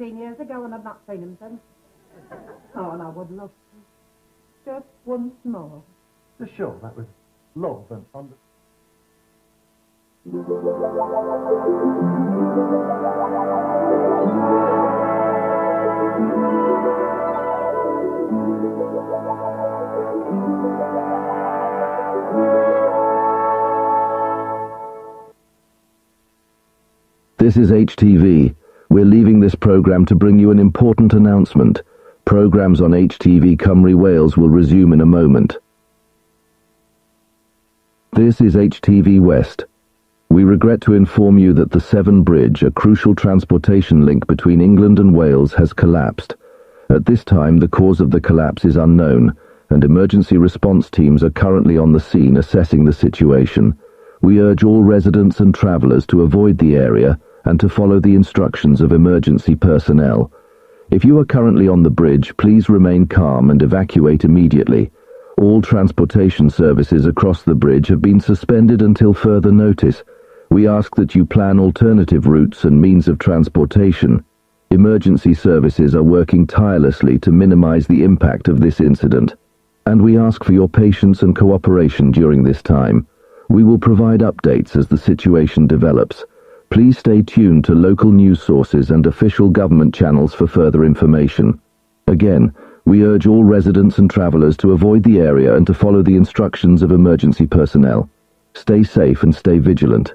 17 years ago and I've not seen him since. Oh, and I would love to. Just once more. For sure, that was love and under... This is HTV. We're leaving this programme to bring you an important announcement. Programmes on HTV Cymru Wales will resume in a moment. This is HTV West. We regret to inform you that the Severn Bridge, a crucial transportation link between England and Wales, has collapsed. At this time, the cause of the collapse is unknown, and emergency response teams are currently on the scene assessing the situation. We urge all residents and travellers to avoid the area and to follow the instructions of emergency personnel. If you are currently on the bridge, please remain calm and evacuate immediately. All transportation services across the bridge have been suspended until further notice. We ask that you plan alternative routes and means of transportation. Emergency services are working tirelessly to minimize the impact of this incident, and we ask for your patience and cooperation during this time. We will provide updates as the situation develops. Please stay tuned to local news sources and official government channels for further information. Again, we urge all residents and travellers to avoid the area and to follow the instructions of emergency personnel. Stay safe and stay vigilant.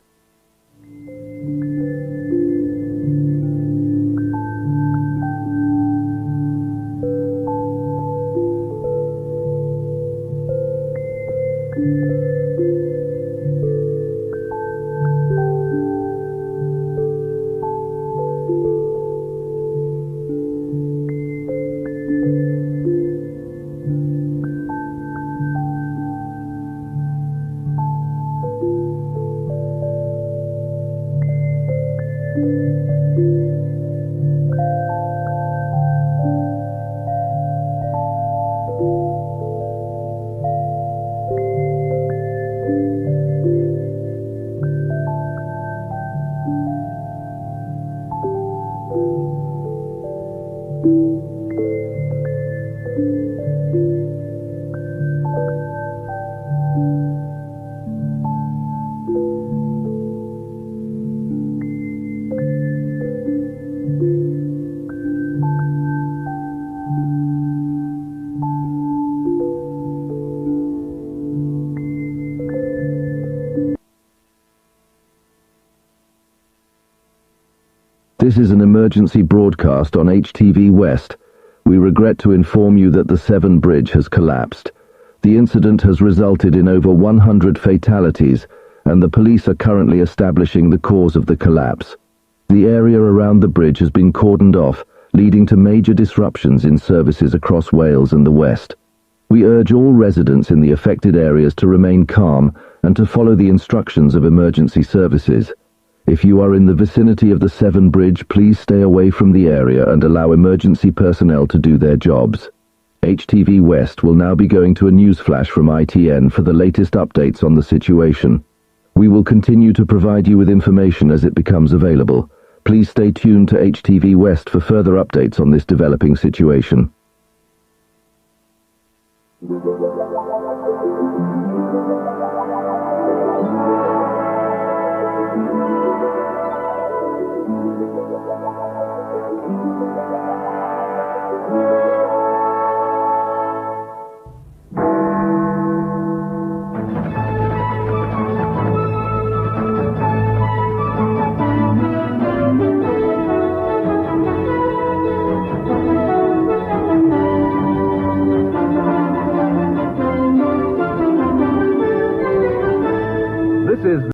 This is an emergency broadcast on HTV West. We regret to inform you that the Severn Bridge has collapsed. The incident has resulted in over 100 fatalities, and the police are currently establishing the cause of the collapse. The area around the bridge has been cordoned off, leading to major disruptions in services across Wales and the West. We urge all residents in the affected areas to remain calm and to follow the instructions of emergency services. If you are in the vicinity of the Severn Bridge, please stay away from the area and allow emergency personnel to do their jobs. HTV West will now be going to a news flash from ITN for the latest updates on the situation. We will continue to provide you with information as it becomes available. Please stay tuned to HTV West for further updates on this developing situation.